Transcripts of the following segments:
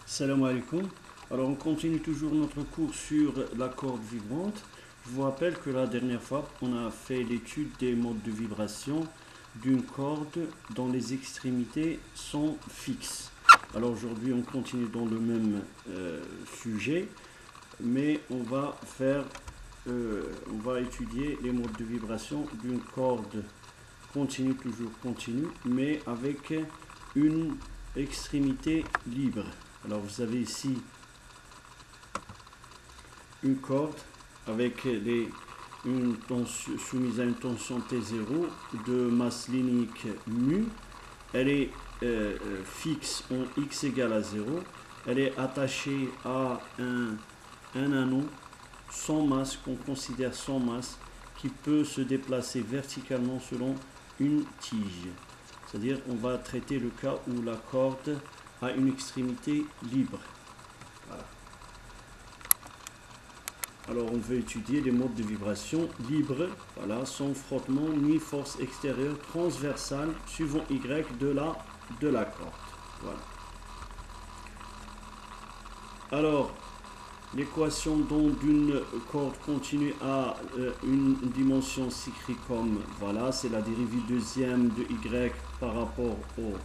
Salam alaikum. Alors on continue toujours notre cours sur la corde vibrante. Je vous rappelle que la dernière fois on a fait l'étude des modes de vibration d'une corde dont les extrémités sont fixes. Alors aujourd'hui on continue dans le même sujet, mais on va étudier les modes de vibration d'une corde continue, toujours continue, mais avec une extrémité libre. Alors vous avez ici une corde avec soumise à une tension T0 de masse linéique mu. Elle est fixe en x égale à 0. Elle est attachée à un anneau sans masse, qu'on considère sans masse, qui peut se déplacer verticalement selon une tige. C'est-à-dire on va traiter le cas où la corde a une extrémité libre. Voilà. Alors on veut étudier les modes de vibration libres, voilà, sans frottement ni force extérieure transversale suivant Y de la corde. Voilà. Alors, l'équation d'une corde continue à une dimension s'écrit comme, voilà, c'est la dérivée deuxième de Y par rapport au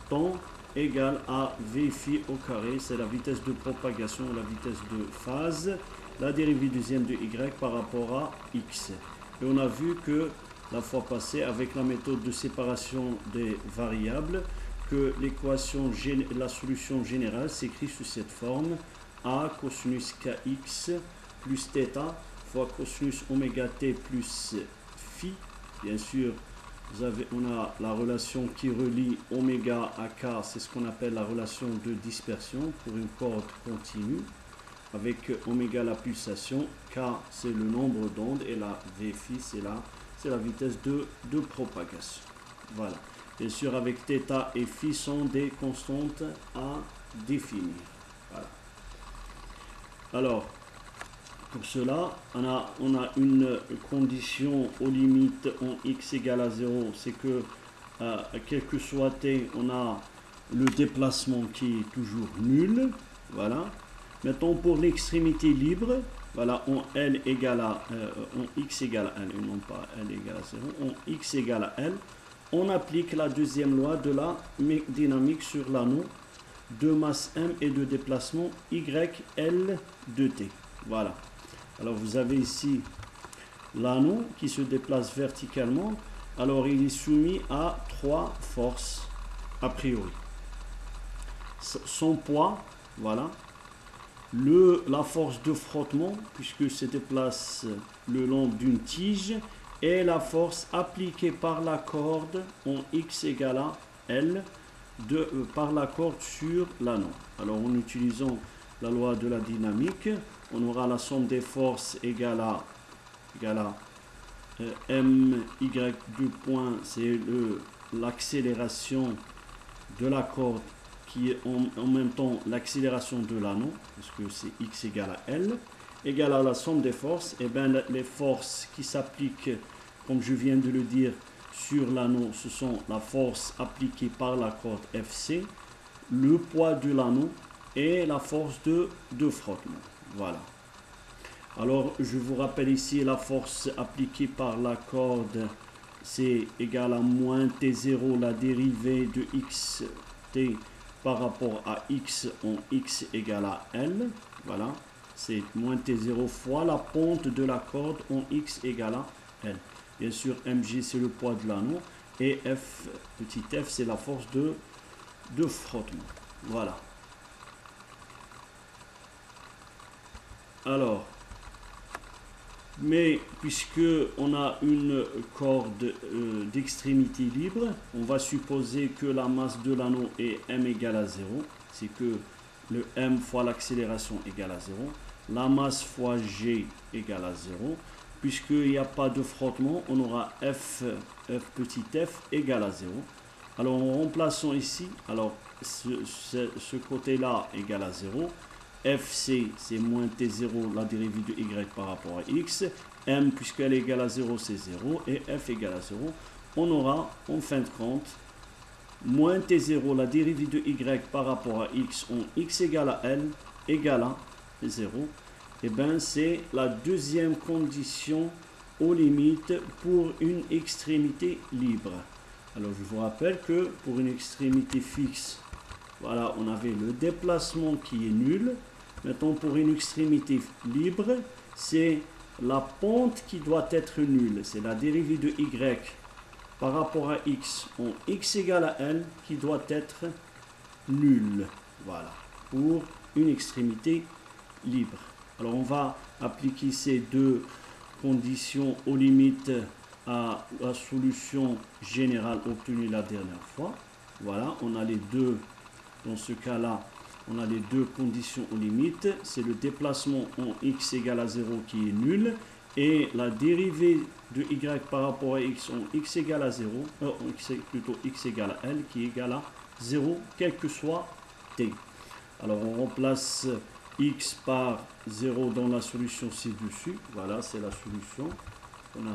temps, égale à V phi au carré, c'est la vitesse de propagation, la vitesse de phase, la dérivée deuxième de Y par rapport à X. Et on a vu que la fois passée, avec la méthode de séparation des variables, que l'équation, la solution générale s'écrit sous cette forme: A cosinus kx plus θ fois cosinus oméga t plus phi. Bien sûr, on a la relation qui relie oméga à k, c'est ce qu'on appelle la relation de dispersion pour une corde continue, avec oméga la pulsation, k c'est le nombre d'ondes et la v phi c'est la vitesse de propagation. Voilà. Bien sûr, avec θ et phi sont des constantes à définir. Voilà. Alors, pour cela, on a une condition aux limites en x égale à 0, c'est que, quel que soit t, on a le déplacement qui est toujours nul. Voilà. Maintenant, pour l'extrémité libre, voilà, en L égale à, en x égale à L, et non pas L égale à 0, en x égale à L, on applique la deuxième loi de la dynamique sur l'anneau de masse m et de déplacement YL de t. Voilà. Alors vous avez ici l'anneau qui se déplace verticalement. Alors il est soumis à trois forces a priori. Son poids, voilà. La force de frottement, puisque se déplace le long d'une tige, et la force appliquée par la corde en x égale à L par la corde sur l'anneau. Alors en utilisant la loi de la dynamique, on aura la somme des forces égale à my du point, c'est l'accélération de la corde qui est en même temps l'accélération de l'anneau, parce que c'est x égale à L, égale à la somme des forces. Et bien les forces qui s'appliquent, comme je viens de le dire, sur l'anneau, ce sont la force appliquée par la corde FC, le poids de l'anneau et la force de frottement. Voilà. Alors, je vous rappelle ici la force appliquée par la corde, c'est égal à moins T0, la dérivée de xt par rapport à x en x égale à L. Voilà. C'est moins T0 fois la pente de la corde en x égale à L. Bien sûr, mg c'est le poids de l'anneau et f, petit f, c'est la force de frottement. Voilà. Alors, mais puisque on a une corde d'extrémité libre, on va supposer que la masse de l'anneau est m égale à 0. C'est que le m fois l'accélération égale à 0. La masse fois g égale à 0. Puisqu'il n'y a pas de frottement, on aura f petit f égale à 0. Alors en remplaçant ici, alors ce côté-là égale à 0. Fc, c'est moins T0, la dérivée de Y par rapport à X. M, puisqu'elle est égale à 0, c'est 0. Et F égale à 0. On aura, en fin de compte, moins t0, la dérivée de y par rapport à x en x égale à l égale à 0, et bien c'est la deuxième condition aux limites pour une extrémité libre. Alors je vous rappelle que pour une extrémité fixe, voilà, on avait le déplacement qui est nul. Maintenant pour une extrémité libre, c'est la pente qui doit être nulle. C'est la dérivée de y par rapport à x en x égale à l qui doit être nulle. Voilà, pour une extrémité libre. Alors on va appliquer ces deux conditions aux limites à la solution générale obtenue la dernière fois. Voilà, on a les deux, dans ce cas-là, on a les deux conditions aux limites. C'est le déplacement en x égale à 0 qui est nul et la dérivée de y par rapport à x en x égale à 0, plutôt x égale à l qui est égal à 0, quel que soit t. Alors on remplace x par 0 dans la solution ci-dessus. Voilà, c'est la solution qu'on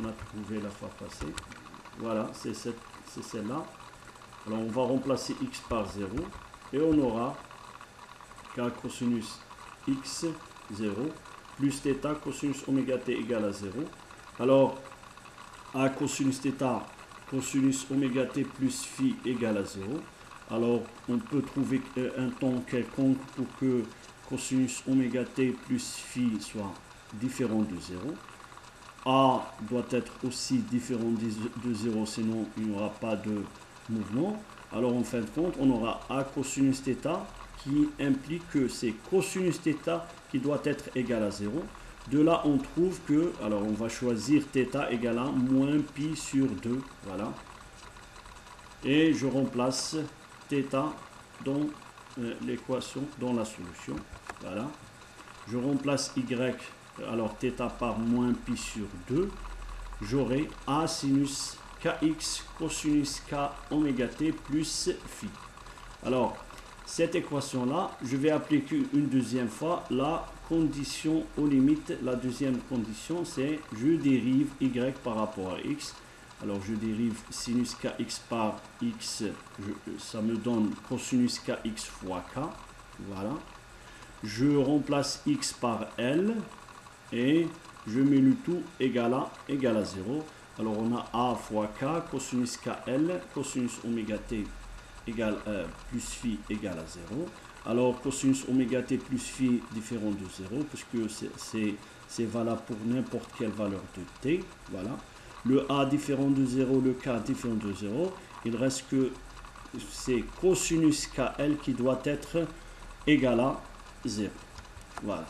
a trouvée la fois passée. Voilà, c'est celle-là. Alors on va remplacer x par 0 et on aura k cosinus x 0 plus θ cosinus oméga t égale à 0. Alors a cosinus θ cosinus oméga t plus phi égale à 0. Alors, on peut trouver un temps quelconque pour que cosinus oméga t plus phi soit différent de 0. A doit être aussi différent de 0, sinon il n'y aura pas de mouvement. Alors, en fin de compte, on aura A cosinus θ qui implique que c'est cosinus θ qui doit être égal à 0. De là, on trouve que, alors on va choisir θ égale à moins pi sur 2. Voilà. Et je remplace θ dans l'équation, dans la solution. Voilà. Je remplace y, alors θ par moins pi sur 2. J'aurai A sinus kx cosinus k oméga t plus phi. Alors, cette équation-là, je vais appliquer une deuxième fois la condition aux limites. La deuxième condition, c'est je dérive y par rapport à x. Alors je dérive sinus kx par x, ça me donne cosinus kx fois k. Voilà. Je remplace x par l et je mets le tout égal à 0. Alors on a a fois k, cosinus kl, cosinus oméga t égale plus phi égale à 0. Alors cosinus oméga t plus phi différent de 0, puisque c'est valable pour n'importe quelle valeur de t. Voilà. Le a différent de 0, le k différent de 0. Il reste que c'est cosinus kl qui doit être égal à 0. Voilà.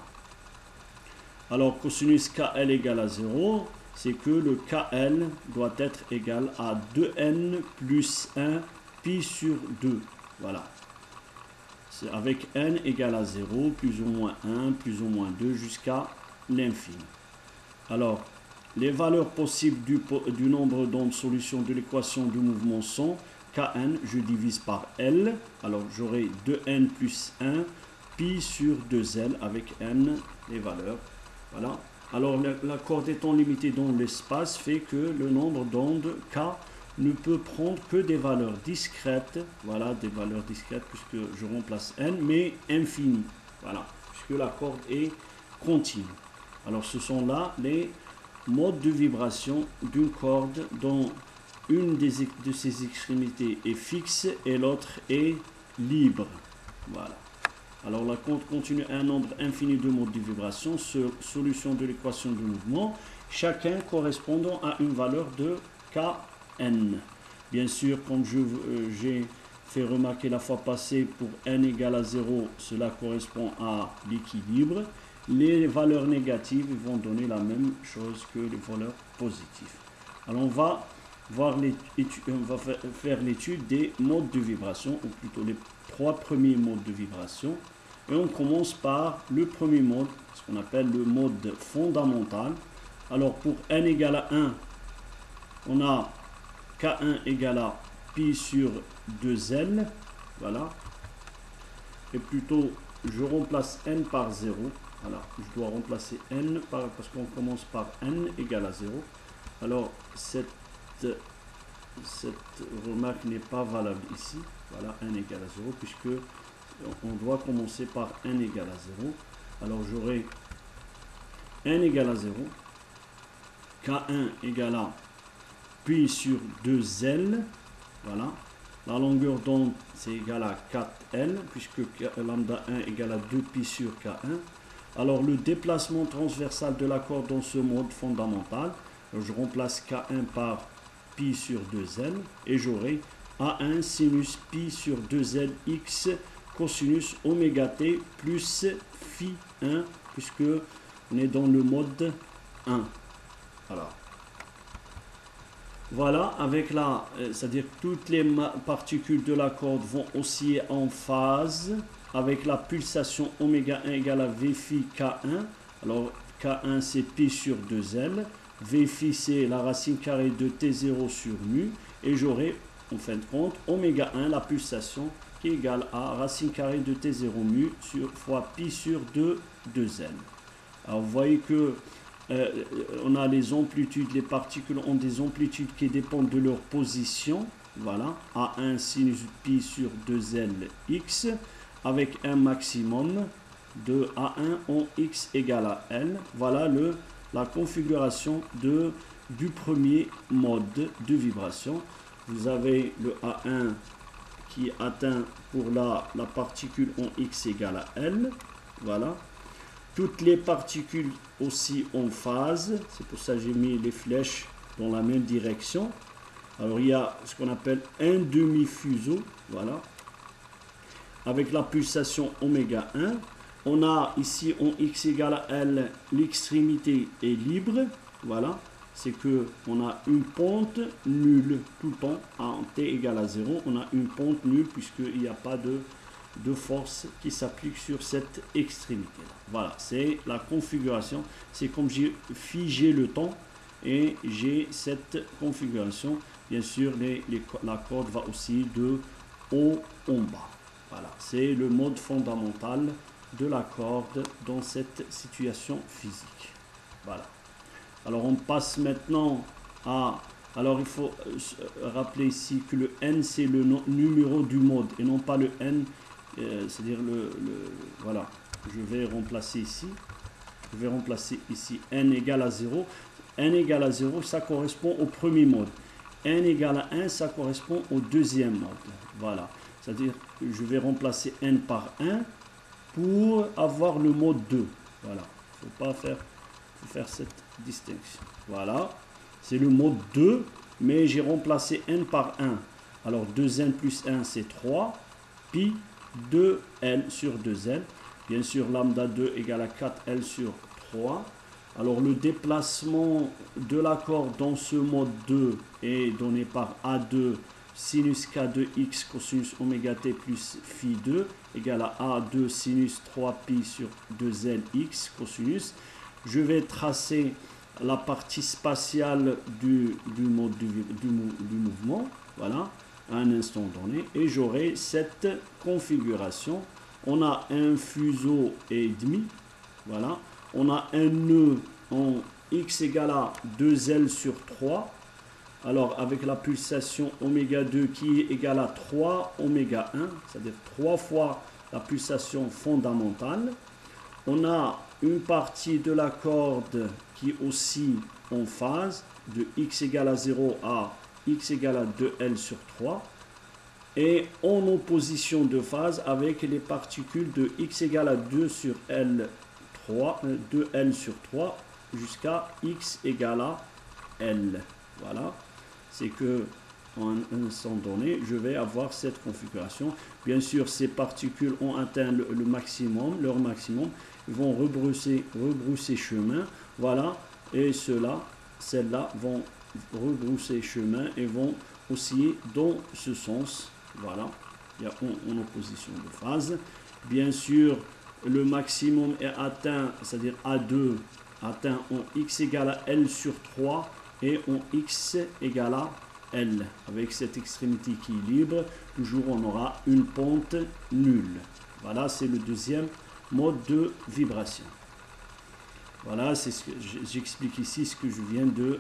Alors cosinus kl égale à 0, c'est que le kl doit être égal à 2n plus 1 pi sur 2. Voilà. C'est avec n égale à 0, plus ou moins 1, plus ou moins 2, jusqu'à l'infini. Alors, les valeurs possibles du nombre d'ondes solution de l'équation du mouvement sont Kn, je divise par L. Alors j'aurai 2n plus 1 pi sur 2L avec n les valeurs. Voilà. Alors la corde étant limitée dans l'espace fait que le nombre d'ondes K ne peut prendre que des valeurs discrètes. Voilà, des valeurs discrètes puisque je remplace n, mais infinies. Voilà, puisque la corde est continue. Alors ce sont là les mode de vibration d'une corde dont une de ses extrémités est fixe et l'autre est libre. Voilà. Alors la corde continue un nombre infini de modes de vibration, solution de l'équation de mouvement, chacun correspondant à une valeur de Kn. Bien sûr, comme j'ai fait remarquer la fois passée, pour n égale à 0, cela correspond à l'équilibre. Les valeurs négatives vont donner la même chose que les valeurs positives. Alors on va faire l'étude des modes de vibration, ou plutôt les 3 premiers modes de vibration. Et on commence par le premier mode, ce qu'on appelle le mode fondamental. Alors pour n égale à 1, on a K1 égale à pi sur 2L. Voilà. Et plutôt, je remplace n par 0. Voilà, je dois remplacer n parce qu'on commence par n égale à 0. Alors, cette cette remarque n'est pas valable ici. Voilà, 1 égale à 0, puisque on doit commencer par 1 égale à 0. Alors j'aurai 1 égale à 0, K1 égale à pi sur 2L, voilà. La longueur d'onde, c'est égal à 4L, puisque lambda 1 égale à 2 pi sur K1. Alors le déplacement transversal de la corde dans ce mode fondamental, je remplace K1 par pi sur 2L, et j'aurai A1 sinus pi sur 2L x cosinus oméga t plus phi 1, puisque on est dans le mode 1. Voilà, avec la, c'est-à-dire que toutes les particules de la corde vont osciller en phase avec la pulsation oméga 1 égale à V phi K1. Alors K1 c'est pi sur 2L, V phi c'est la racine carrée de T0 sur mu, et j'aurai en fin de compte oméga 1, la pulsation, qui est égale à racine carrée de T0 mu fois pi sur 2L. Alors vous voyez que on a les amplitudes, les particules ont des amplitudes qui dépendent de leur position. Voilà, A1 sinus pi sur 2L x, avec un maximum de A1 en x égale à L. Voilà la configuration du premier mode de vibration. Vous avez le A1 qui atteint pour la particule en x égale à L. Voilà. Toutes les particules aussi en phase. C'est pour ça que j'ai mis les flèches dans la même direction. Alors il y a ce qu'on appelle un demi-fuseau. Voilà. Avec la pulsation oméga 1. On a ici en x égale à L, l'extrémité est libre. Voilà. C'est que on a une pente nulle tout le temps. En t égale à 0, on a une pente nulle puisqu'il n'y a pas de force qui s'applique sur cette extrémité là. Voilà, c'est la configuration. C'est comme j'ai figé le temps et j'ai cette configuration. Bien sûr, la corde va aussi de haut en bas. Voilà, c'est le mode fondamental de la corde dans cette situation physique. Voilà. Alors on passe maintenant à... Alors il faut rappeler ici que le n c'est le numéro du mode et non pas le n, c'est-à-dire voilà, je vais remplacer ici n égale à 0. n égale à 0, ça correspond au premier mode. n égale à 1, ça correspond au deuxième mode. Voilà, c'est-à-dire je vais remplacer n par 1 pour avoir le mode 2. Voilà, il ne faut faire cette distinction. Voilà, c'est le mode 2, mais j'ai remplacé n par 1. Alors 2n plus 1 c'est 3, pi 2l sur 2l. Bien sûr, lambda 2 égale à 4l sur 3. Alors le déplacement de la corde dans ce mode 2 est donné par A2 sinus K2x cosinus oméga t plus phi 2 égale à A2 sinus 3pi sur 2lx cosinus. Je vais tracer la partie spatiale du mouvement, voilà, à un instant donné, et j'aurai cette configuration. On a un fuseau et demi, voilà, on a un nœud en x égale à 2L sur 3, alors avec la pulsation oméga 2 qui est égale à 3 oméga 1, c'est-à-dire 3 fois la pulsation fondamentale. On a une partie de la corde qui est aussi en phase de x égale à 0 à x égale à 2L sur 3 et en opposition de phase avec les particules de x égale à 2 sur L 3, 2L sur 3 jusqu'à x égale à L. Voilà, c'est que en un instant donné, je vais avoir cette configuration. Bien sûr, ces particules ont atteint le maximum, leur maximum. Ils vont rebrousser chemin. Voilà, et celles-là vont rebrousser chemin et vont osciller dans ce sens. Voilà, il y a en opposition de phase. Bien sûr, le maximum est atteint, c'est-à-dire A2, atteint en x égale à L sur 3 et en x égale à L. Avec cette extrémité qui est libre, toujours on aura une pente nulle. Voilà, c'est le deuxième mode de vibration. Voilà, c'est ce que j'explique ici, ce que je viens de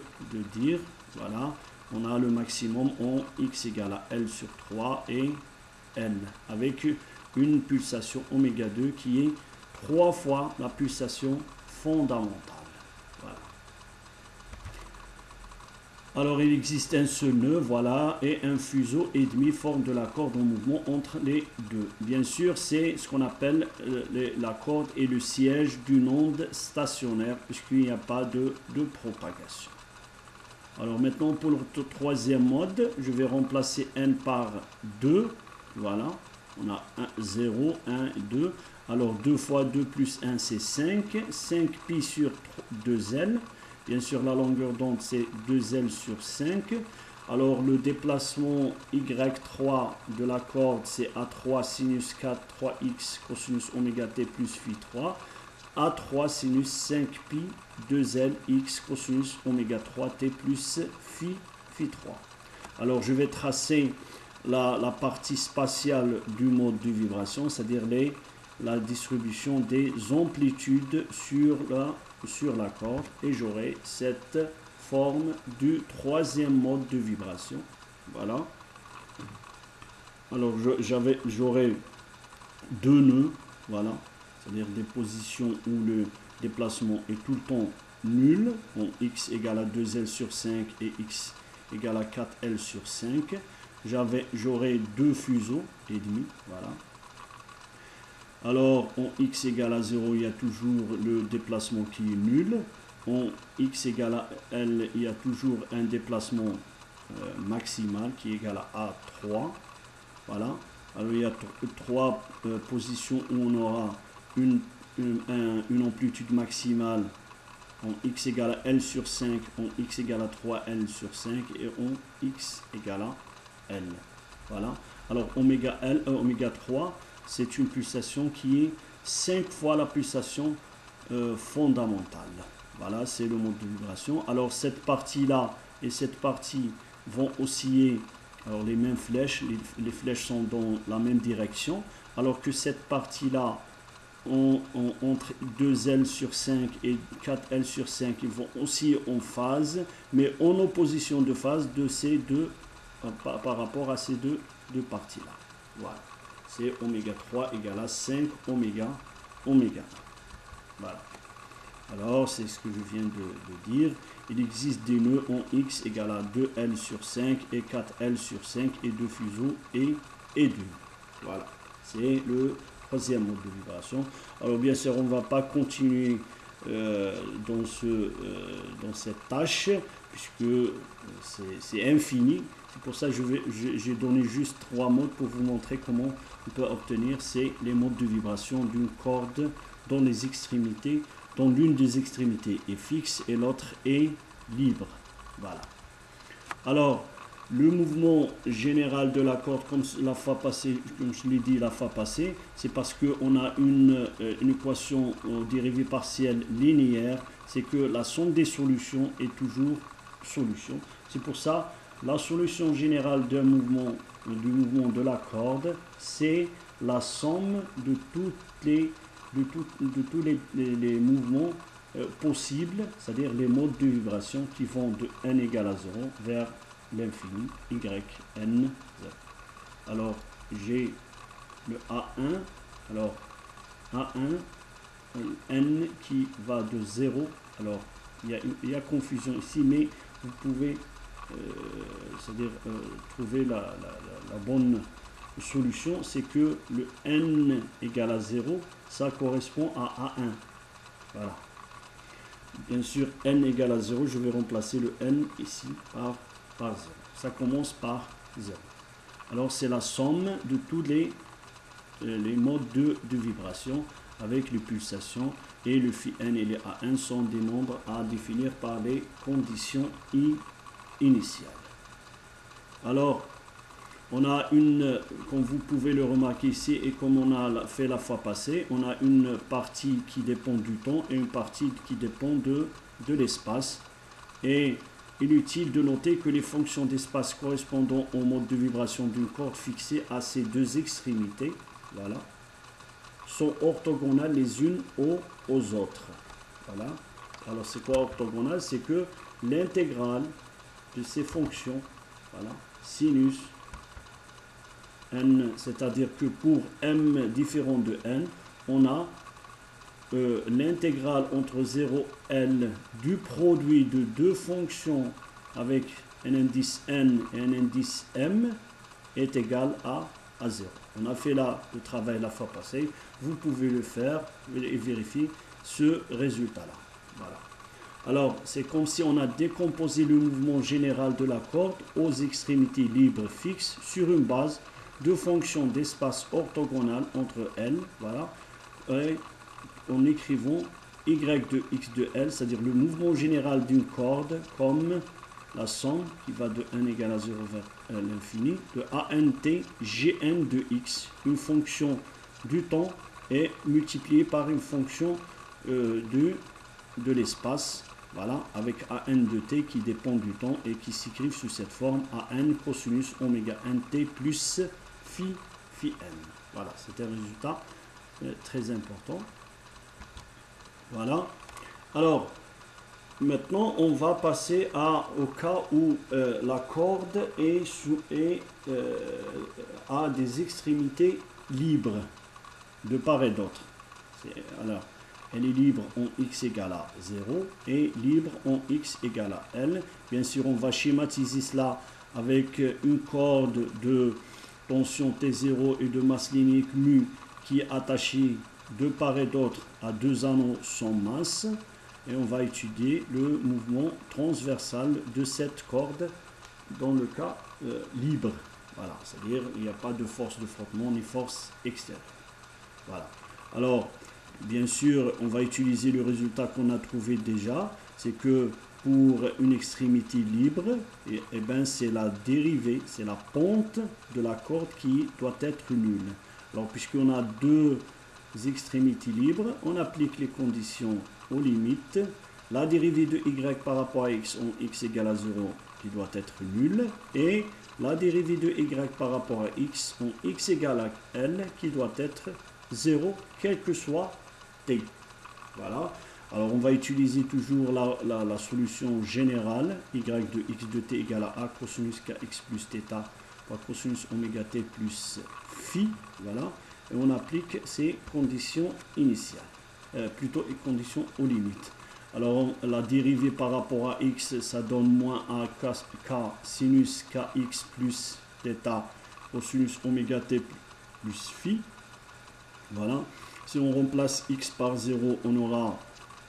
dire. Voilà, on a le maximum en x égale à L sur 3 et N, avec une pulsation oméga 2 qui est 3 fois la pulsation fondamentale. Voilà. Alors il existe un seul nœud, voilà, et un fuseau et demi forme de la corde en mouvement entre les deux. Bien sûr, c'est ce qu'on appelle la corde et le siège d'une onde stationnaire, puisqu'il n'y a pas de propagation. Alors maintenant, pour le troisième mode, je vais remplacer n par 2. Voilà, on a 1, 0, 1, 2. Alors 2 fois 2 plus 1, c'est 5. 5 pi sur 2L. Bien sûr, la longueur d'onde, c'est 2L sur 5. Alors, le déplacement Y3 de la corde, c'est A3 sinus 4, 3x cosinus oméga t plus phi 3. A3 sinus 5 pi 2L x cosinus oméga 3 t plus phi 3. Alors, je vais tracer la partie spatiale du mode de vibration, c'est-à-dire la distribution des amplitudes sur la corde, et j'aurai cette forme du troisième mode de vibration. Voilà. Alors j'aurai deux nœuds, voilà, c'est-à-dire des positions où le déplacement est tout le temps nul, en x égale à 2L sur 5 et x égale à 4L sur 5. J'aurai deux fuseaux et demi, voilà. Alors, en x égale à 0, il y a toujours le déplacement qui est nul. En x égale à L, il y a toujours un déplacement maximal qui est égal à A3. Voilà. Alors, il y a trois positions où on aura une amplitude maximale en x égale à L sur 5, en x égale à 3L sur 5 et en x égale à L. Voilà. Alors, oméga 3, c'est une pulsation qui est 5 fois la pulsation fondamentale. Voilà, c'est le mode de vibration. Alors, cette partie-là et cette partie vont osciller. Alors, les mêmes flèches, les flèches sont dans la même direction. Alors que cette partie-là, entre 2L sur 5 et 4L sur 5, ils vont osciller en phase, mais en opposition de phase de ces deux, par rapport à ces deux parties-là. Voilà. C'est oméga 3 égale à 5 oméga. Voilà. Alors, c'est ce que je viens de dire. Il existe des nœuds en x égale à 2L sur 5 et 4L sur 5 et deux fuseaux et 2. Voilà. C'est le troisième mode de vibration. Alors, bien sûr, on ne va pas continuer dans cette tâche, puisque c'est infini. C'est pour ça que j'ai donné juste 3 modes pour vous montrer comment on peut obtenir les modes de vibration d'une corde dont les extrémités, dont l'une des extrémités est fixe et l'autre est libre. Voilà. Alors, le mouvement général de la corde, comme la fois passée, comme je l'ai dit la fois passée, c'est parce qu'on a une équation dérivée partielle linéaire, c'est que la somme des solutions est toujours solution. C'est pour ça la solution générale du mouvement de la corde, c'est la somme de tous les mouvements possibles, c'est-à-dire les modes de vibration qui vont de n égale à 0 vers l'infini, y, n, 0. Alors, j'ai le A1, alors A1, n qui va de 0, alors il y a confusion ici, mais vous pouvez c'est-à-dire trouver la bonne solution, c'est que le n égale à 0, ça correspond à A1. Voilà. Bien sûr, n égale à 0, je vais remplacer le n ici par 0. Ça commence par 0. Alors, c'est la somme de tous les modes de vibration avec les pulsations, et le phi n et les A1 sont des nombres à définir par les conditions initiales. Alors, on a comme vous pouvez le remarquer ici, et comme on a fait la fois passée, on a une partie qui dépend du temps et une partie qui dépend de l'espace. Et inutile de noter que les fonctions d'espace correspondant au mode de vibration d'une corde fixée à ces deux extrémités, voilà, sont orthogonales les unes aux autres. Voilà. Alors, c'est quoi orthogonal? C'est que l'intégrale de ces fonctions, voilà, sinus n, c'est-à-dire que pour m différent de n, on a l'intégrale entre 0 L du produit de deux fonctions avec un indice n et un indice m est égal à 0. On a fait là le travail la fois passée, vous pouvez le faire et vérifier ce résultat-là. Voilà. Alors, c'est comme si on a décomposé le mouvement général de la corde aux extrémités libres fixes sur une base de fonctions d'espace orthogonal entre L, voilà, et en écrivant y de x de L, c'est-à-dire le mouvement général d'une corde, comme la somme qui va de 1 égale à 0 vers l'infini, de ANT Gn de x, une fonction du temps, est multipliée par une fonction de l'espace, voilà, avec AN de t qui dépend du temps et qui s'écrivent sous cette forme AN cosinus oméga nt plus phi n. Voilà, c'est un résultat très important. Voilà. Alors, maintenant, on va passer au cas où la corde a des extrémités libres de part et d'autre. Alors, elle est libre en x égale à 0 et libre en x égale à L. Bien sûr, on va schématiser cela avec une corde de tension T0 et de masse linéique mu qui est attachée de part et d'autre à deux anneaux sans masse, et on va étudier le mouvement transversal de cette corde dans le cas libre. Voilà, c'est-à-dire il n'y a pas de force de frottement ni force extérieure. Voilà. Alors, bien sûr, on va utiliser le résultat qu'on a trouvé déjà, c'est que pour une extrémité libre, c'est la dérivée, c'est la pente de la corde qui doit être nulle. Alors, puisqu'on a deux extrémités libres, on applique les conditions aux limites. La dérivée de y par rapport à x en x égale à 0 qui doit être nulle, et la dérivée de y par rapport à x en x égale à L qui doit être 0, quel que soit t. Voilà. Alors on va utiliser toujours la solution générale, y de x de t égale à a cosinus kx plus θ par cosinus oméga t plus phi. Voilà. Et on applique ces conditions initiales, plutôt les conditions aux limites. Alors la dérivée par rapport à x, ça donne moins a k sinus kx plus θ cosinus oméga t plus phi. Voilà. Si on remplace x par 0, on aura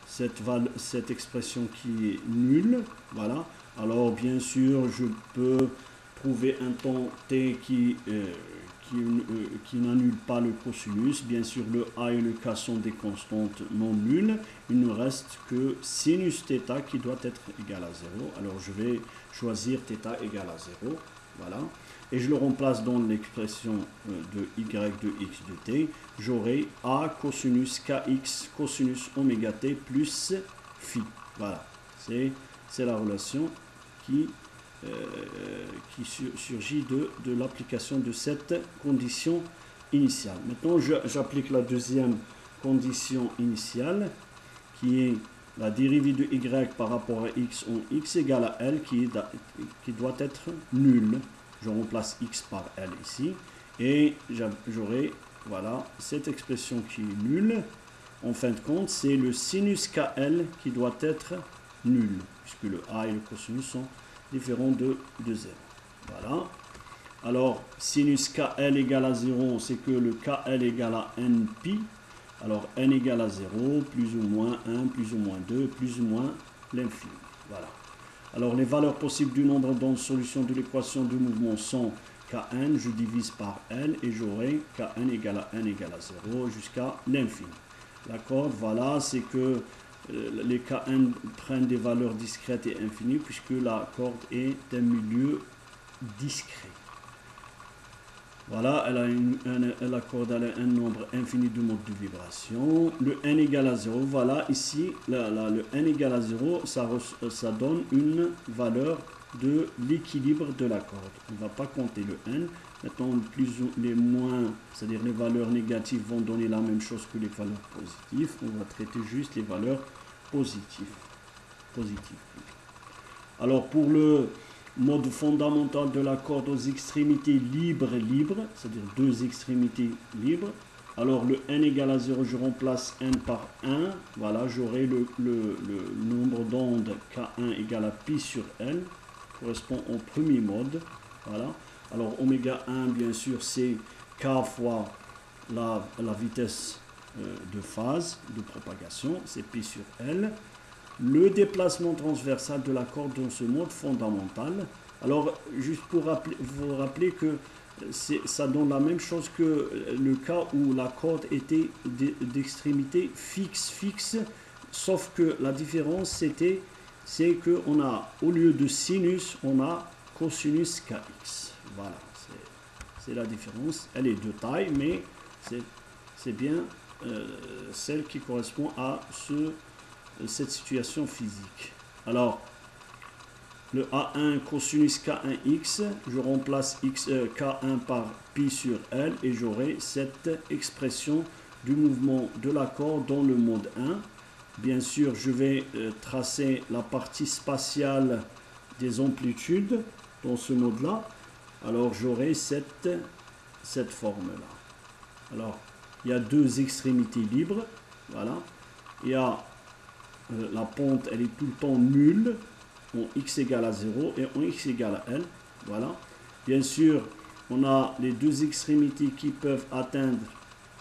cette expression qui est nulle. Voilà. Alors bien sûr, je peux trouver un temps t qui n'annule pas le cosinus. Bien sûr, le a et le k sont des constantes non nulles. Il ne reste que sinus θ qui doit être égal à 0. Alors je vais choisir θ égal à 0. Voilà. Et je le remplace dans l'expression de y de x de t. J'aurai a cosinus kx cosinus oméga t plus phi. Voilà. C'est la relation qui surgit de l'application de cette condition initiale. Maintenant, j'applique la deuxième condition initiale, qui est la dérivée de y par rapport à x en x égale à L, qui doit être nulle. Je remplace x par L ici, et j'aurai, voilà, cette expression qui est nulle. En fin de compte, c'est le sinus KL qui doit être nul, puisque le a et le cosinus sont différents de 0. Voilà. Alors, sinus KL égale à 0, c'est que le KL égale à npi. Alors, n égale à 0, plus ou moins 1, plus ou moins 2, plus ou moins l'infini. Voilà. Alors, les valeurs possibles du nombre dans solution de l'équation de mouvement sont Kn, je divise par L et j'aurai Kn égale à n égale à 0 jusqu'à l'infini. D'accord, voilà, c'est que les Kn prennent des valeurs discrètes et infinies puisque la corde est un milieu discret. Voilà, la corde a un nombre infini de modes de vibration. Le n égale à 0, voilà, ici, le n égale à 0, ça donne une valeur de l'équilibre de la corde. On ne va pas compter le n. Maintenant, les moins, c'est-à-dire les valeurs négatives vont donner la même chose que les valeurs positives. On va traiter juste les valeurs positives. Alors, pour le mode fondamental de la corde aux extrémités libres, c'est-à-dire deux extrémités libres. Alors le n égale à 0, je remplace n par 1. Voilà, j'aurai le nombre d'ondes K1 égale à pi sur L, correspond au premier mode. Voilà. Alors oméga 1, bien sûr, c'est K fois la vitesse de phase de propagation, c'est pi sur L. Le déplacement transversal de la corde dans ce mode fondamental. Alors, juste pour vous rappeler que ça donne la même chose que le cas où la corde était d'extrémité fixe, sauf que la différence c'est que on a, au lieu de sinus, on a cosinus kx. Voilà, c'est la différence. Elle est de taille, mais c'est bien celle qui correspond à cette situation physique. Alors, le A1 cosinus K1x, je remplace K1 par pi sur L et j'aurai cette expression du mouvement de la corde dans le mode 1. Bien sûr, je vais tracer la partie spatiale des amplitudes dans ce mode-là. Alors, j'aurai cette forme-là. Alors, il y a deux extrémités libres. Voilà. Il y a la pente, elle est tout le temps nulle en x égale à 0 et en x égale à L. Voilà. Bien sûr, on a les deux extrémités qui peuvent atteindre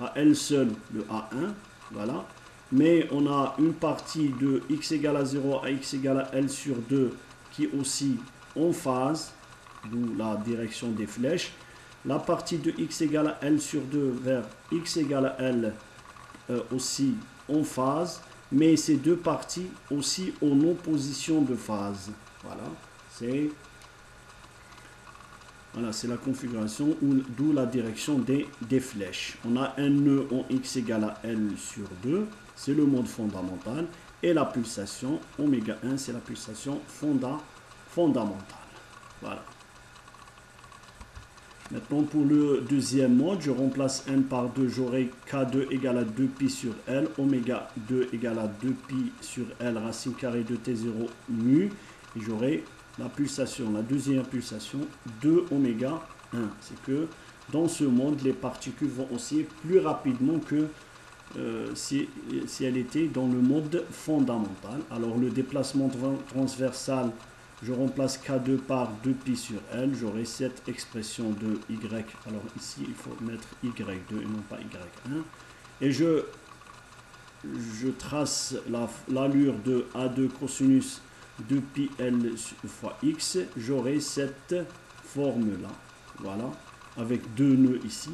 à elles seules le A1. Voilà. Mais on a une partie de x égale à 0 à x égale à L sur 2 qui est aussi en phase, d'où la direction des flèches. La partie de x égale à L sur 2 vers x égale à L aussi en phase. Mais ces deux parties aussi en opposition de phase. Voilà, c'est la configuration, d'où la direction des flèches. On a un nœud en x égale à L sur 2, c'est le mode fondamental. Et la pulsation, oméga 1, c'est la pulsation fondamentale. Voilà. Maintenant, pour le deuxième mode, je remplace n par 2, j'aurai K2 égale à 2 pi sur L, oméga 2 égale à 2 pi sur L, racine carrée de T0 mu, et j'aurai la pulsation, la deuxième pulsation de oméga 1. C'est que dans ce mode, les particules vont osciller plus rapidement que si elle était dans le mode fondamental. Alors le déplacement transversal, je remplace K2 par 2pi sur L, j'aurai cette expression de Y. Alors ici, il faut mettre Y2 et non pas Y1. Et je trace l'allure de A2 cosinus 2pi L fois X. J'aurai cette forme-là. Voilà. Avec deux nœuds ici.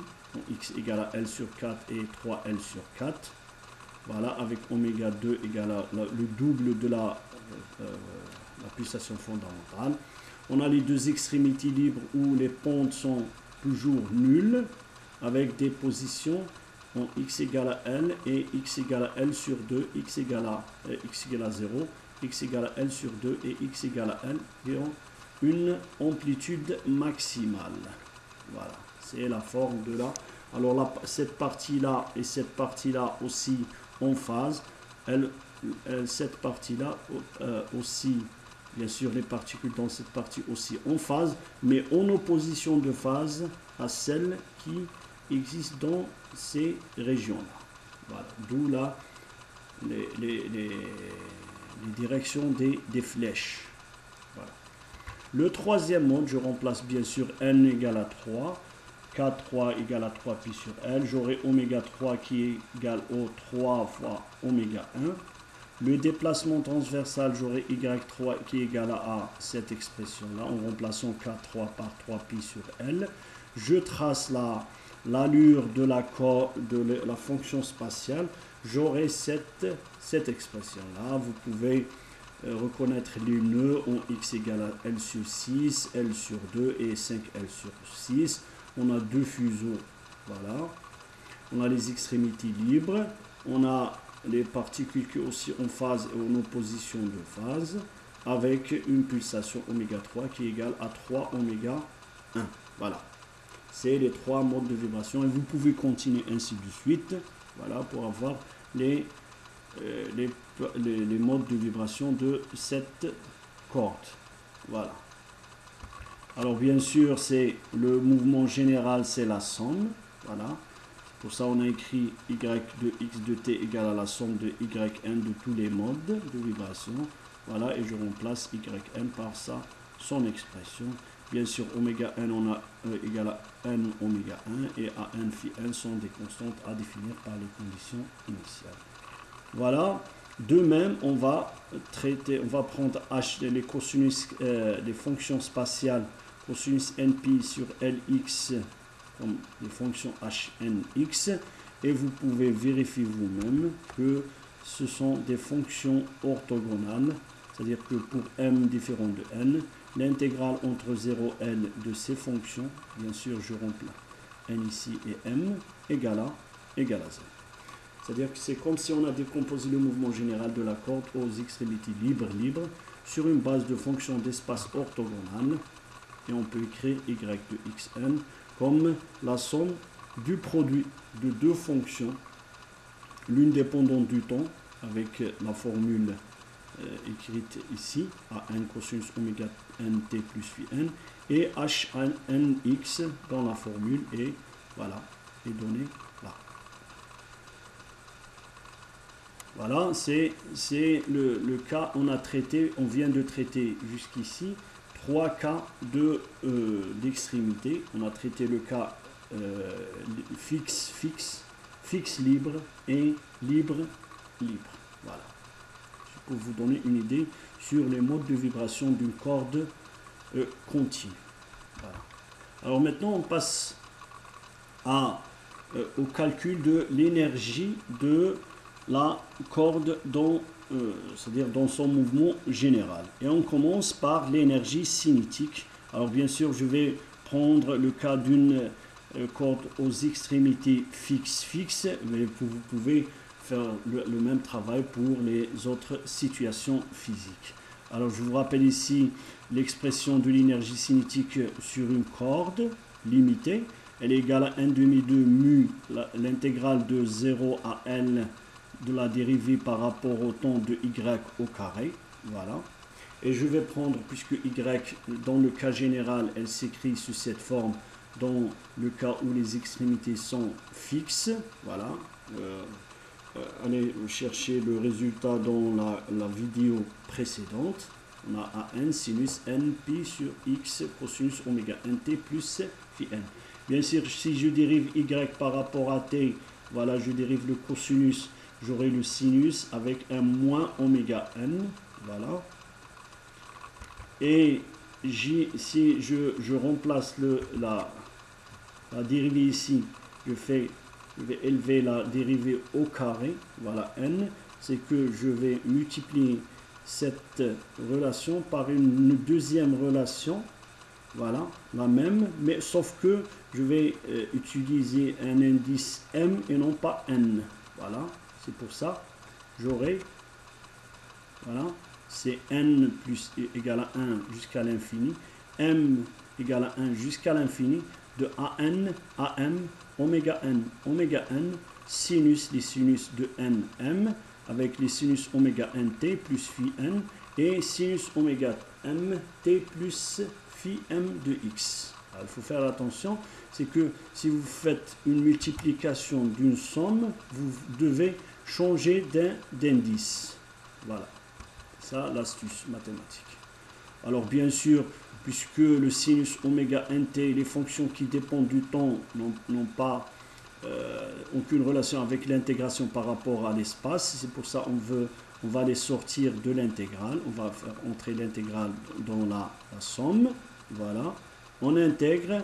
X égale à L sur 4 et 3L sur 4. Voilà. Avec oméga 2 égale à le double de la pulsation fondamentale. On a les deux extrémités libres où les pentes sont toujours nulles avec des positions en x égale à L et x égale à L sur 2, x égale à 0, x égale à L sur 2 et x égale à L et une amplitude maximale. Voilà, c'est la forme de là. Alors là, cette partie-là et cette partie-là aussi en phase. Cette partie-là aussi, bien sûr, les particules dans cette partie aussi en phase, mais en opposition de phase à celles qui existent dans ces régions-là. Voilà, d'où là les directions des flèches. Voilà. Le troisième mode, je remplace bien sûr n égale à 3, K3 égale à 3 pi sur L, j'aurai oméga 3 qui est égal au 3 fois oméga 1. Le déplacement transversal, j'aurai Y3 qui est égal à cette expression-là, en remplaçant K3 par 3pi sur L. Je trace l'allure de la fonction spatiale, j'aurai cette expression-là. Vous pouvez reconnaître les nœuds en x égale à L sur 6, L sur 2 et 5L sur 6. On a deux fuseaux, voilà. On a les extrémités libres, on a les particules qui sont aussi en phase et en opposition de phase, avec une pulsation oméga 3 qui est égale à 3 oméga 1. Voilà. C'est les trois modes de vibration et vous pouvez continuer ainsi de suite. Voilà, pour avoir les modes de vibration de cette corde. Voilà. Alors bien sûr, c'est le mouvement général, c'est la somme. Voilà. Pour ça, on a écrit y de x de t égale à la somme de yn de tous les modes de vibration. Voilà, et je remplace yn par ça, son expression. Bien sûr, oméga n, on a égale à n oméga 1 et à n phi n sont des constantes à définir par les conditions initiales. Voilà. De même, on va prendre les cosinus, les fonctions spatiales, cosinus np sur lx comme les fonctions hnx, et vous pouvez vérifier vous-même que ce sont des fonctions orthogonales, c'est-à-dire que pour m différent de n, l'intégrale entre 0 et n de ces fonctions, bien sûr je remplace n ici et m, égale à 0. C'est-à-dire que c'est comme si on a décomposé le mouvement général de la corde aux extrémités libres sur une base de fonctions d'espace orthogonales, et on peut écrire y de xn comme la somme du produit de deux fonctions, l'une dépendante du temps, avec la formule écrite ici, à n cosinus oméga nt plus phi n, et hnx dans la formule, et voilà, est donné là. Voilà, c'est le cas, on vient de traiter jusqu'ici 3 cas d'extrémité. On a traité le cas fixe libre et libre. Voilà. Pour vous donner une idée sur les modes de vibration d'une corde continue. Voilà. Alors maintenant, on passe au calcul de l'énergie de la corde c'est-à-dire dans son mouvement général. Et on commence par l'énergie cinétique. Alors bien sûr, je vais prendre le cas d'une corde aux extrémités fixes, mais vous pouvez faire le même travail pour les autres situations physiques. Alors je vous rappelle ici l'expression de l'énergie cinétique sur une corde limitée. Elle est égale à 1 demi de mu, l'intégrale de 0 à L de la dérivée par rapport au temps de y au carré. Voilà. Et je vais prendre, puisque y, dans le cas général, elle s'écrit sous cette forme, dans le cas où les extrémités sont fixes. Voilà. Allez chercher le résultat dans la vidéo précédente. On a an sinus np sur x cosinus oméga nt plus phi n. Bien sûr, si je dérive y par rapport à t, voilà, je dérive le cosinus, j'aurai le sinus avec un moins oméga n, voilà. Et si je remplace la dérivée ici, je vais élever la dérivée au carré, voilà n, c'est que je vais multiplier cette relation par une deuxième relation, voilà, la même, mais sauf que je vais utiliser un indice m et non pas n, voilà. C'est pour ça, j'aurai, voilà, c'est n plus égal à 1 jusqu'à l'infini, m égale à 1 jusqu'à l'infini, de an à m, oméga n, sinus, les sinus de n, m, avec les sinus oméga nt plus phi n, et sinus oméga m, t plus phi m de x. Alors, il faut faire attention, c'est que si vous faites une multiplication d'une somme, vous devez changer d'indice. Voilà, ça l'astuce mathématique. Alors bien sûr, puisque le sinus oméga nt, les fonctions qui dépendent du temps n'ont pas aucune relation avec l'intégration par rapport à l'espace, c'est pour ça on va les sortir de l'intégrale, on va faire entrer l'intégrale dans la somme, voilà. On intègre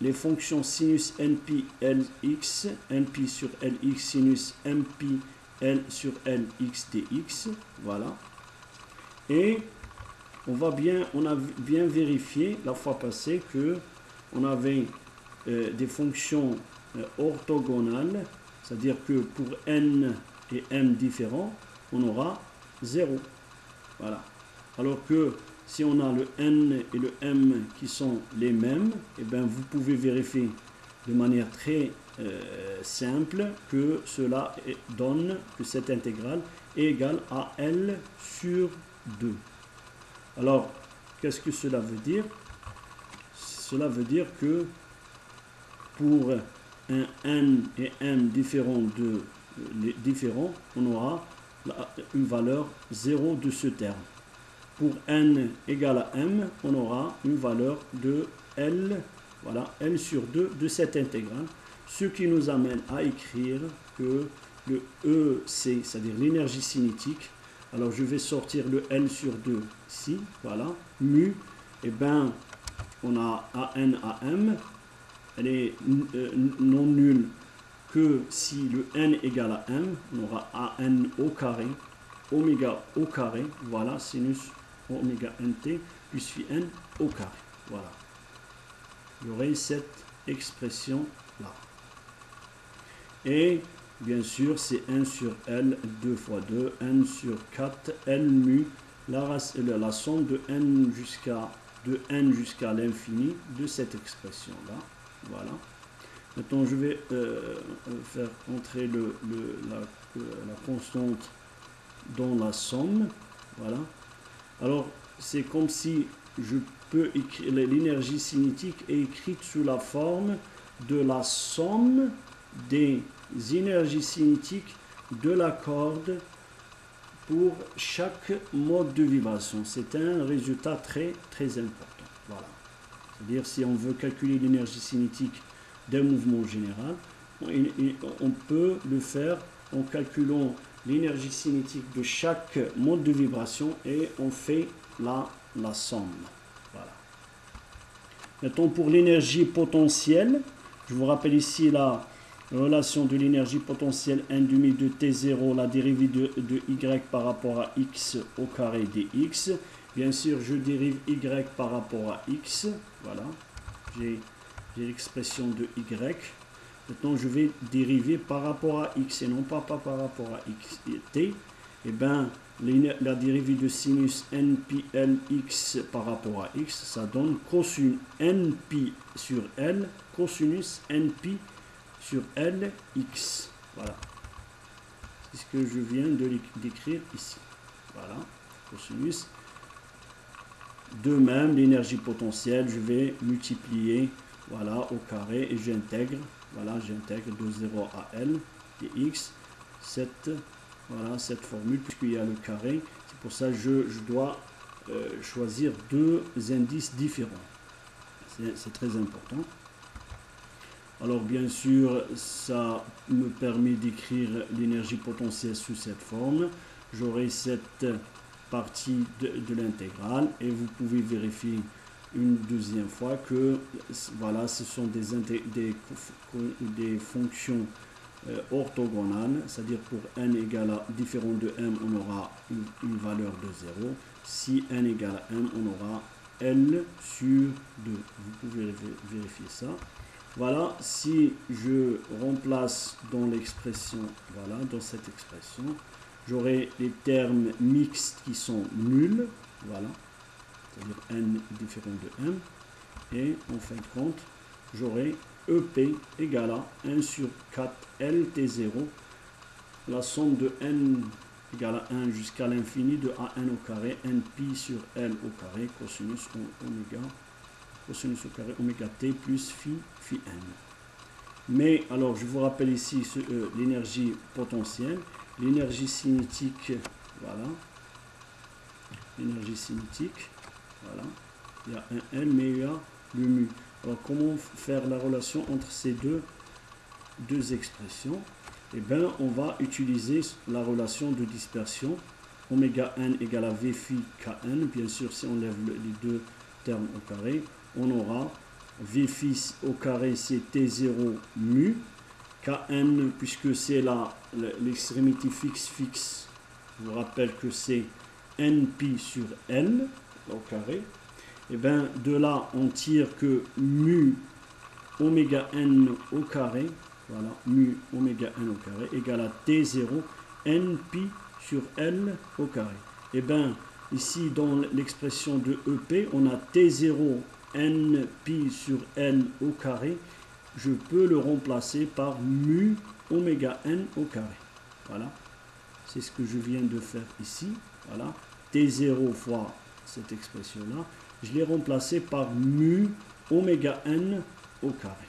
les fonctions sinus np lx, np sur lx sinus mp l sur lx dx, voilà. Et on a bien vérifié la fois passée que on avait des fonctions orthogonales, c'est-à-dire que pour n et m différents, on aura 0. Voilà. Alors que si on a le n et le m qui sont les mêmes, et bien vous pouvez vérifier de manière très simple que cela donne que cette intégrale est égale à L sur 2. Alors, qu'est-ce que cela veut dire? cela veut dire que pour un n et m différents, on aura une valeur 0 de ce terme. Pour n égale à m, on aura une valeur de L, voilà, L sur 2 de cette intégrale, ce qui nous amène à écrire que le EC, c'est-à-dire l'énergie cinétique, alors je vais sortir le L sur 2 ici, voilà, mu, et bien on a AN AM, elle est non nulle que si le n égale à m, on aura AN au carré, oméga au carré, voilà, sinus oméga nt plus phi n au carré, voilà. Il y aurait cette expression là. Et bien sûr, c'est 1 sur L, 2 fois 2, n sur 4, L mu, la somme de n jusqu'à l'infini de cette expression-là. Voilà. Maintenant, je vais faire entrer la constante dans la somme. Voilà. Alors, c'est comme si je peux écrire l'énergie cinétique est écrite sous la forme de la somme des énergies cinétiques de la corde pour chaque mode de vibration. C'est un résultat très très important. Voilà. C'est-à-dire si on veut calculer l'énergie cinétique d'un mouvement général, on peut le faire en calculant l'énergie cinétique de chaque mode de vibration et on fait la somme. Voilà. Maintenant pour l'énergie potentielle, je vous rappelle ici la relation de l'énergie potentielle 1 demi de T0, la dérivée de Y par rapport à X au carré dx. Bien sûr, je dérive Y par rapport à X. Voilà. J'ai l'expression de Y. Maintenant, je vais dériver par rapport à X et non pas par rapport à X et T. Et bien, la dérivée de sinus NPLX par rapport à X, ça donne cosinus NP sur L, cosinus NP sur LX. Voilà. C'est ce que je viens d'écrire ici. Voilà. Cosinus. De même, l'énergie potentielle, je vais multiplier, voilà, au carré et j'intègre, voilà, j'intègre de 0 à L dx, cette formule, puisqu'il y a le carré. C'est pour ça que je dois choisir deux indices différents. C'est très important. Alors bien sûr, ça me permet d'écrire l'énergie potentielle sous cette forme. J'aurai cette partie de l'intégrale et vous pouvez vérifier une deuxième fois que voilà, ce sont des fonctions orthogonales, c'est-à-dire pour n égale à différent de m, on aura une valeur de 0. Si n égale à m, on aura L sur 2. Vous pouvez vérifier ça. Voilà, si je remplace dans l'expression, voilà, dans cette expression, j'aurai les termes mixtes qui sont nuls, voilà, c'est-à-dire n différent de m, et en fin de compte, j'aurai EP égale à 1 sur 4 LT0, la somme de n égale à 1 jusqu'à l'infini de AN au carré, NP sur L au carré, cosinus oméga, cosinus au carré oméga t plus phi n. Mais alors, je vous rappelle ici l'énergie potentielle, l'énergie cinétique, voilà, l'énergie cinétique, voilà, il y a un L, mais il y a le mu. Alors, comment faire la relation entre ces deux expressions? Eh bien, on va utiliser la relation de dispersion, oméga n égale à V phi kn. Bien sûr, si on lève les deux termes au carré, on aura V phi au carré, c'est T0 mu, kn, puisque c'est l'extrémité fixe, je vous rappelle que c'est NP sur L au carré. Et bien, de là, on tire que mu oméga n au carré, voilà, mu oméga n au carré égale à T0 NP sur L au carré. Et bien, ici, dans l'expression de EP, on a T0 NP sur L au carré. Je peux le remplacer par mu oméga n au carré. Voilà, c'est ce que je viens de faire ici. Voilà, T0 fois cette expression-là. Je l'ai remplacé par mu oméga n au carré.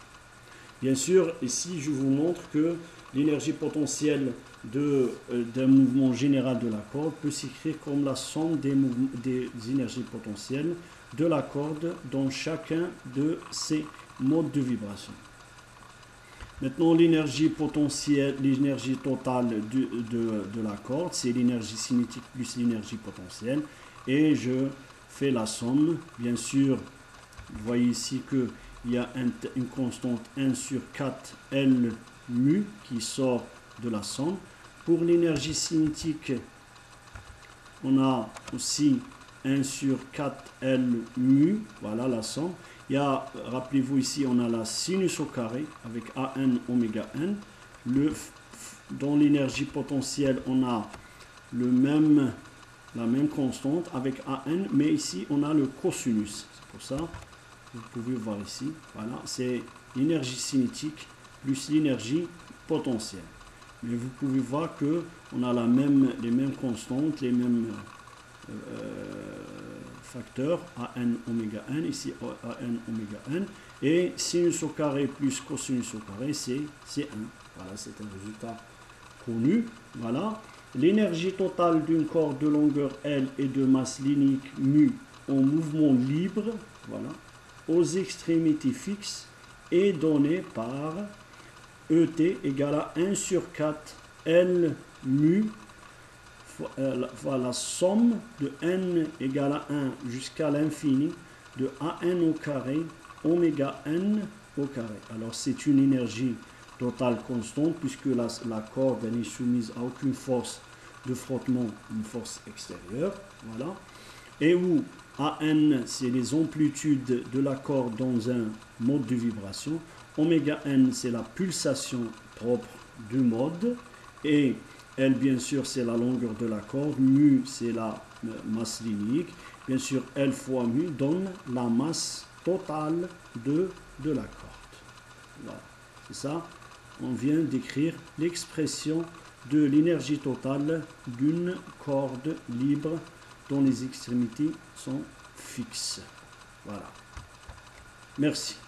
Bien sûr, ici je vous montre que l'énergie potentielle d'un mouvement général de la corde peut s'écrire comme la somme des énergies potentielles de la corde dans chacun de ces modes de vibration. Maintenant, l'énergie potentielle, l'énergie totale de la corde, c'est l'énergie cinétique plus l'énergie potentielle. Et je fais la somme. Bien sûr, vous voyez ici qu'il y a une constante 1 sur 4 L mu qui sort de la somme. Pour l'énergie cinétique, on a aussi 1 sur 4 L mu, voilà la somme. Il y a, rappelez-vous ici, on a la sinus au carré avec AN oméga n. Dans l'énergie potentielle, on a la même constante avec AN, mais ici, on a le cosinus. C'est pour ça, vous pouvez voir ici, voilà, c'est l'énergie cinétique plus l'énergie potentielle. Mais vous pouvez voir qu'on a les mêmes constantes, les mêmes facteur AN oméga n, ici AN oméga n, et sinus au carré plus cosinus au carré, c'est 1. Voilà, c'est un résultat connu. Voilà. L'énergie totale d'une corde de longueur L et de masse linéique mu en mouvement libre, voilà, aux extrémités fixes est donnée par ET égale à 1 sur 4 L mu la somme de n égale à 1 jusqu'à l'infini de AN au carré oméga n au carré. Alors c'est une énergie totale constante puisque la corde n'est soumise à aucune force de frottement, une force extérieure. Voilà. Et où AN c'est les amplitudes de la corde dans un mode de vibration. Oméga n c'est la pulsation propre du mode. Et L, bien sûr, c'est la longueur de la corde. Mu, c'est la masse linéique. Bien sûr, L fois mu donne la masse totale de la corde. Voilà. C'est ça. On vient d'écrire l'expression de l'énergie totale d'une corde libre dont les extrémités sont fixes. Voilà. Merci.